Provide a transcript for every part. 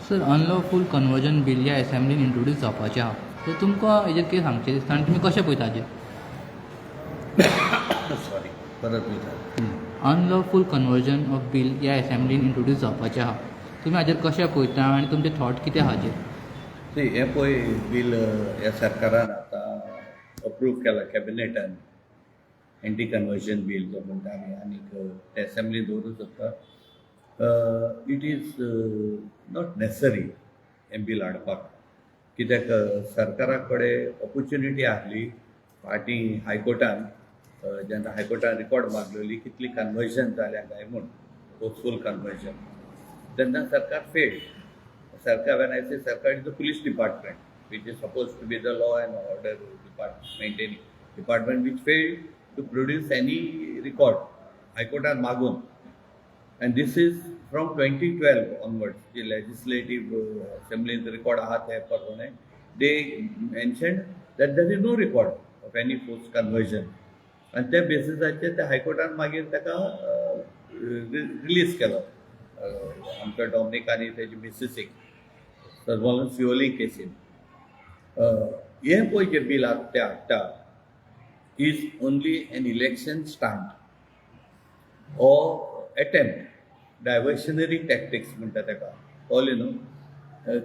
Sir, अनलॉफूल conversion bill ह्या असेंब्लीन introduce जावपाचें आहा. सो तुमकां हेजेर कितें सांगचें दिसता आनी तुमी कशें पळयता हाजेर? सॉरी, परत विचार. अनलॉफूल कन्वर्जन ऑफ बील ह्या असेंब्लीन इंट्रोड्यूस जावपाचें आहा. तुमी हाजेर कशें पळयता आनी तुमचे थॉट कितें आहा हाजेर? हें पळय बील ह्या सरकारान आतां अप्रूव केलां कॅबिनेटान. एंटी कन्वर्जन बील जो म्हणटा आमी आनीक ते असेंब्लीन दवरूंक सोदता. इट इज नॉट नेसेसरी हें बील हाडपाक, कित्याक सरकारा कडेन ऑपॉर्च्युनिटी आसली फाटीं हायकोर्टान. जेन्ना हायकोर्टान रिकॉर्ड मागलेली कितली कन्वर्जन जाल्या काय म्हूण, फोर्सफूल कन्वर्जन, तेन्ना सरकार failed. Sarkar, when I say Sarkar, is the police department, which is supposed to be the law and order maintaining department, which failed to produce any record. High Court has magun. And this is from 2012 onwards. The legislative assembly in the record they mentioned that there is no record of any forced conversion. And त्या बेसिसाचेर त्या हायकोर्टान मागीर ताका release केलो आमच्या Dominic आनी तेजी मिसेसीक सर्वोलन फ्युअली casein. हें पळय जें बील ते हाडटा is only an election stunt or attempt diversionary tactics म्हणटा ताका. कळ्ळें न्हू?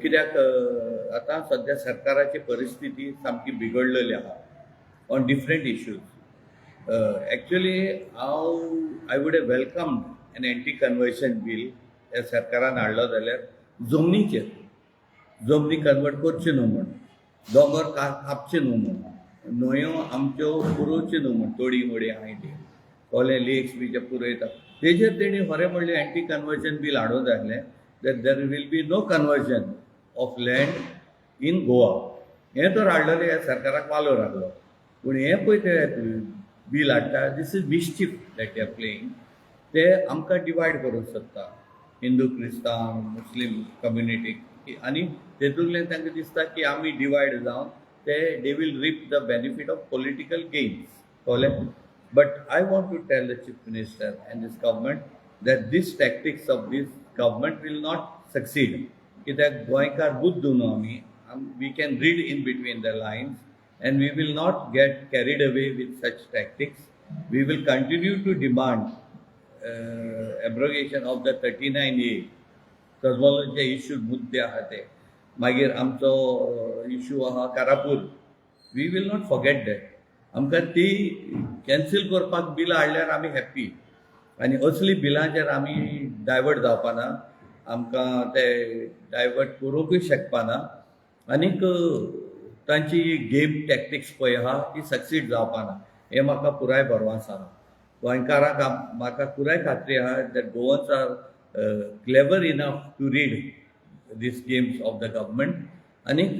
कित्याक आतां सद्या सरकाराची परिस्थिती सामकी बिगडलेली आहा on different issues. Actually I would have welcomed an anti conversion bill ह्या सरकारान हाडलो जाल्यार जमनीचेर. जमनी कन्वर्ट करच्यो न्हू म्हण, दोंगर कापचे न्हू म्हण, न्हंयो आमच्यो पुरोवच्यो न्हू म्हण, तोडी मोडी आहाय ती कोले लेक्स बी जे पुरयता तेजेर तेणी खरें म्हणलें एंटी कन्वर्जन बील हाडूंक जाय आसलें. That there will be no conversion of land in Goa. हें तर हाडलेलें ह्या सरकाराक वालोर हाडलो. पूण हें पळय तें बील हाडटा, this is mischief that you are playing. ते आमकां डिवायड करूंक सोदता, हिंदू क्रिस्तांव मुस्लीम कम्युनिटीक. आनी तेतूंतल्यान तांकां दिसता की आमी डिवायड जावन they will reap the benefit of political gains. कळ्ळें? But I want to tell the chief minister and this government that this tactics of this government will not succeed. कित्याक गोंयकार बुद्ध न्हू आमी, we can read in between the lines and we will not get carried away with such tactics. We will continue to demand abrogation of the 39A. सर्वोलचे issue मुद्दे आहा ते. मागीर आमचो इश्यू आहा कारापूर. We will not forget that. आमकां ती कॅन्सील करपाक बिलां हाडल्यार आमी हॅप्पी. आनी असली बिलांचेर आमी डायवर्ट जावपा ना. आमकां ते डायवर्ट करूंकूय शकपा ना. आनीक तांची गेम टॅक्टिक्स पळय आहा ती सक्सीड जावपा ना. हें म्हाका पुराय भरवंस आहा. गोंयकाराक म्हाका पुराय खात्री आहा that Goans are clever enough to read these games of the government. आनीक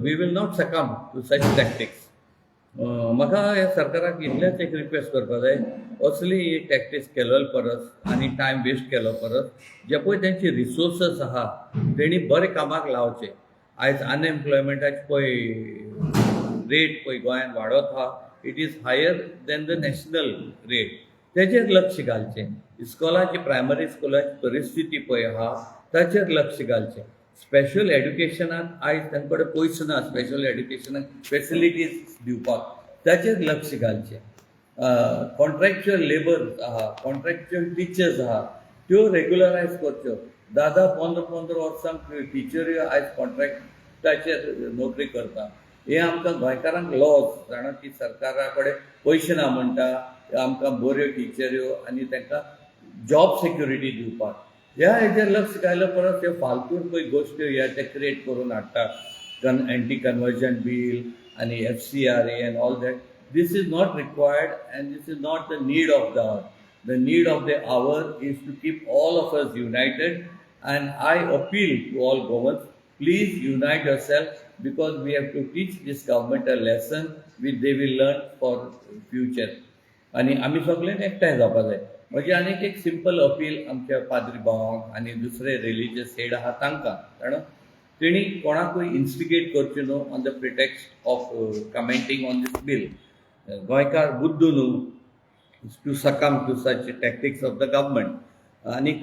we will not succumb to such tactics. म्हाका ह्या सरकाराक इतलेंच एक रिक्वेस्ट करपा जाय, असली टॅक्टिक्स केलेले परस आनी टायम वेस्ट केलो परस जे पळय तेंचे रिसोर्सीस आहा तेणी बरे कामाक लावचे. आयज अनएम्प्लॉयमेंटाची पळय रेट पळय गोंयांत वाडत आहा, it is higher than the national rate. तेजेर लक्ष घालचें. इस्कॉलाची प्रायमरी स्कुलाची परिस्थिती पळय आहा ताचेर लक्ष घालचें. स्पेशल एड्युकेशनान आयज तांचे कडेन पयशे ना. स्पेशल एड्युकेशनाक फेसिलिटीज दिवपाक ताचेर लक्ष घालचें. कॉन्ट्रॅक्च्युअल लेबर आहा, कॉन्ट्रॅक्च्युअल टिचर्स आहा, त्यो रेग्युलरायज करच्यो. 10-15 वर्सांक टिचरी आयज कॉन्ट्रॅक्टाचेर नोकरी करता. हे आमकां गोंयकारांक लॉज जाणा की सरकारा कडेन पयशे ना म्हणटा आमकां बऱ्यो टिचऱ्यो आनी तांकां जॉब सिक्युरिटी दिवपाक. ह्या हेजेर लक्ष घायलो परस ह्यो फालतूर पळय गोश्ट्यो ह्या ते क्रिएट करून हाडटा. एंटी कन्वर्जन बील आनी FCRA and all that. This is not required and this is not the need of the hour. The need of the hour is to keep all of us united, and I appeal to all governments, please unite yourselves, because we have to teach this government a lesson which they will learn for future. आणि आमी सगळ्यांनी एकठांय जावपा जाय. म्हजी आनीक एक simple appeal आमच्या पाद्री भावांक आनी दुसरे रिलिजियस हेड आहा तांकां, जाणा तेणी कोणाकूय इन्स्टिगेट करचें न्हू on the pretext of commenting on this bill. गोंयकार बुद्ध न्हू to succumb to such tactics of the government. आनीक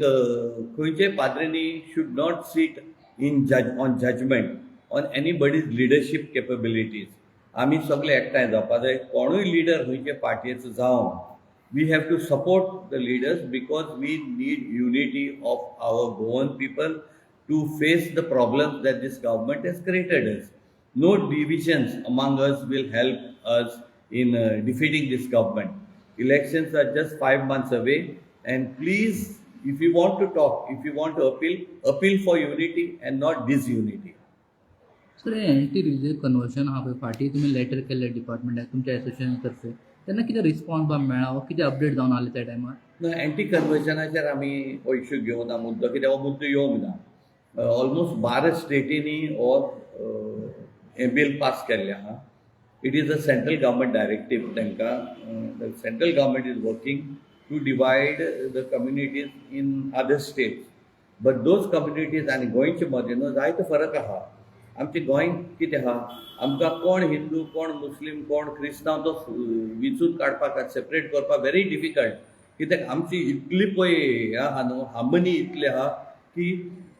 खंयचे पाद्रींनी should not sit in on judgment on anybody's leadership capabilities. आमी सगळे एकठांय जावपाक जाय. कोणूय लिडर खंयचे पार्टयेचो जावं, we have to support the leaders because we need unity of our Goan people to face the problems that this government has created us. No divisions among us will help us in defeating this government. Elections are just 5 months away, and please, if you want to talk, if you want to appeal for unity and not disunity. Sir anti religious conversion हा पळय फाटीं तुमी letter केल्लें डिपार्टमेंटाक तुमच्या एसोसिएशना तर्फे, तेन्ना कितें response बा मेळ्ळा, कितें अपडेट जावन आले त्या टायमार? एंटी कन्वर्जनाचेर आमी हो इश्यू घेवना मुद्दो, कित्याक हो मुद्दो येवंक ना. ऑलमोस्ट 12 स्टेटींनी हो हे बील पास केल्लें आहा. It is a central government directive. तांकां the central government is working to divide the communities in other states. But those communities आनी गोंयचे मदीं न्हू जायतो फरक आहा. आमचे गोंय कितें आहा, आमकां कोण हिंदू, कोण मुस्लीम, कोण क्रिस्तांव तो विचून काडपाक, सेपरेट करपाक व्हेरी डिफिकल्ट. कित्याक आमची इतली पळय हें आहा न्हू, हार्मनी इतली आहा की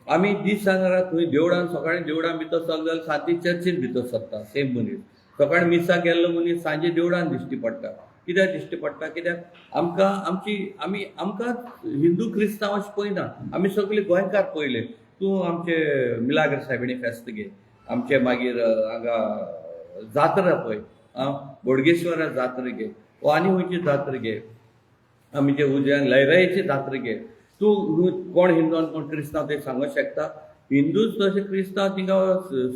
आमी दीस सांगारा खंय देवळान सकाळीं देवळान भितर सरले जाल्यार सांती चर्चीन भितर सरता. सेम मनीस सकाळीं मिसाक गेल्लो मनीस सांजे देवळान दिश्टी पडटा. कित्याक दिश्टी पडटा? कित्याक आमकां हिंदू क्रिस्तांव अशें पळयना. आमी सगळे गोंयकार पळयले. तूं आमचे मिलाग्र सायबिणी फेस्त घे, आमचे मागीर हांगा जात्रा पळय, बोडगेश्वरा जात्रा घे, वो आनी खंयची जात्रा घे, आमचे उज्यान लयराईची जात्रा घे. तूं कोण हिंदू आनी कोण क्रिस्तांव ते सांगूंक शकता? हिंदूच तशें क्रिस्तांव थिंगा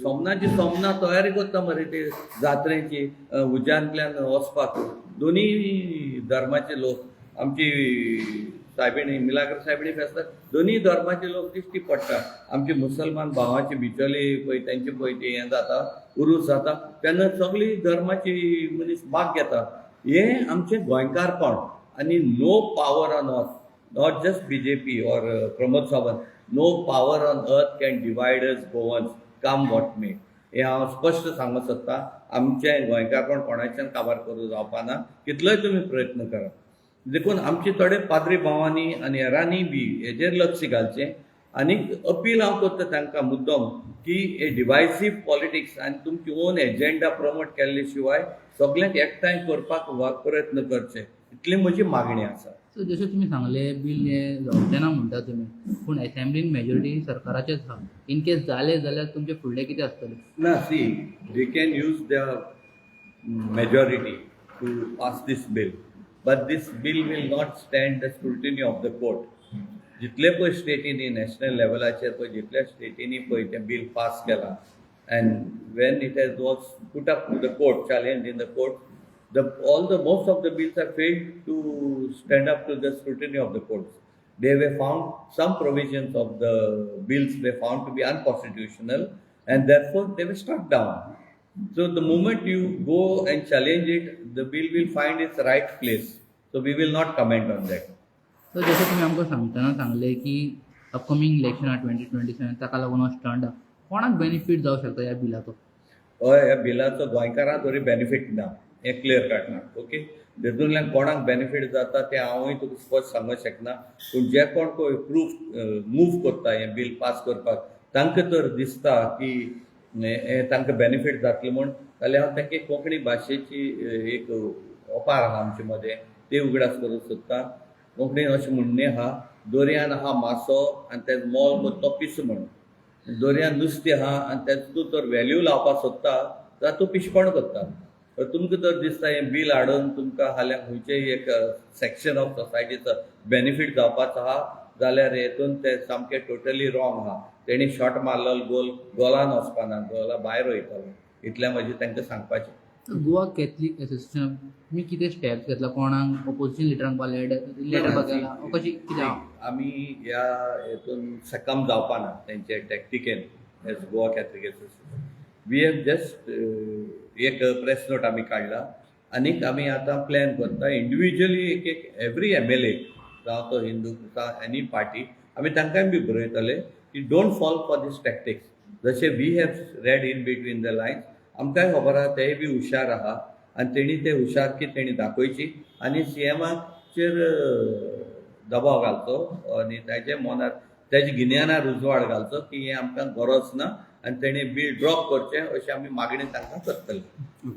सोमनाथ तयारी करता मरे ते जात्रेची उज्यानंतल्यान वचपाक. दोनी धर्माचे लोक, आमची सायबिणी मिलाग्र सायबिणी फेस्ताक दोनी धर्माचे लोक दिश्टी पडटा. आमचे मुसलमान भावाची बिचोली पळय तेंचे पळय ते हें जाता, उरूस जाता, तेन्ना सगळी धर्माची मनीस भाग घेता. हें आमचें गोंयकारपण. आनी no power on earth, not just BJP or Pramod Sawant, no power on earth can divide us Goans, come what may. हें हांव स्पश्ट सांगूंक सोदतां. आमचें गोंयकारपण कोणाच्यान काबार करूं जावपा ना, कितलोय तुमी प्रयत्न करा. देखून आमचे थोडे पाद्री भावांनी आनी हेरांनी बी हेजेर लक्ष घालचें. आनीक अपील हांव करता तांकां मुद्दम की हे डिवायसीव पॉलिटिक्स आनी तुमची ओन एजेंडा प्रमोट केल्ले शिवाय सगळ्यांक एकठांय करपाक प्रयत्न करचे, इतली म्हजी मागणी आसा. सो जशें तुमी सांगलें बील हें जावचें ना म्हणटा तुमी, पूण एसेंब्लीन मेजॉरिटी सरकाराचेच आहा. इन केस जालें जाल्यार तुमचें फुडलें कितें आसतलें? ना, see, they can use the majority to pass this bill, but this bill will not stand the scrutiny of the court. जितले पळय स्टेटींनी नॅशनल लेवलाचेर पळय जितल्या स्टेटींनी पळय तें बील पास केलां, and when it has was put up to the court, challenge in the court, most of the bills have failed to stand up to the scrutiny of the courts. They were found, some provisions of the bills were found to be unconstitutional, and therefore they were struck down. So the moment you go and challenge it, the bill will find its right place. So we will not comment on that. So जशें तुमी आमकां सांगतना सांगलें की upcoming इलेक्शनां 2027 ताका लागून हो stunt कोणाक बेनिफीट जावं शकता ह्या बिलाचो? हय, ह्या बिलाचो गोंयकारांक तरी बेनिफीट ना, हें क्लियर काडना. ओके, तेतूंतल्यान कोणाक बेनिफीट जाता तें हांवूय तुका स्पश्ट सांगूंक शकना. पूण जे कोण मूव करता हें बील पास करपाक, तांकां तर दिसता की हें तांकां बेनिफीट जातलें म्हूण, जाल्यार हांव तांकां कोंकणी भाशेची एक ओपार आहा आमचे मदें, ती उगडास करूंक सोदता. कोंकणीन अशें म्हणणें आहा, दोरयान आहा मासो आनी तेजो मोल करतो पिसो म्हणून. दोरयान नुस्तें आहा आनी तेजो तूं तर व्हॅल्यू लावपाक सोदता जाल्यार तूं पिशपण करता. तुमकां जर दिसता हें बील हाडून तुमकां हाल्या खंयचेय एक सेक्शन ऑफ सोसायटीचो बेनिफीट जावपाचो आहा जाल्यार हेतून तें सामकें टोटली रॉंग आहा. तेणी शॉट मारलो गोलान वचपाना, गोला भायर वयतालो. इतलें म्हजें तांकां सांगपाचें. गोवा कॅथलीक एसोसिएशन तुमी कितें स्टेप्स घेतला? कोणाक ऑपोजिशन लिडरांक लेटर बघायला कशी कितें? आमी ह्या हेतून सकम जावपाना तेंचे टॅक्टिकेन as Goa Catholic association. We have just एक प्रेस नोट आमी काडला. आनीक आमी आतां प्लॅन करता इंडिविज्युअली एक एवरी MLA जावं तो हिंदू जावं एनी पार्टी, आमी तांकांय बी बरयतले की don't fall for this tactics. जशें we have read in between the lines, आमकांय खबर आहा तेय बी हुशार आहा आनी तेणी ते हुशारकी तेणी दाखोवची आनी CMाचेर दबाव घालचो आनी ताचे मनार ताजे गिन्यानार उजवाड घालचो की हें आमकां गरज ना आनी तेणें बील ड्रॉप करचें अशी आमी मागणी तांकां करतली.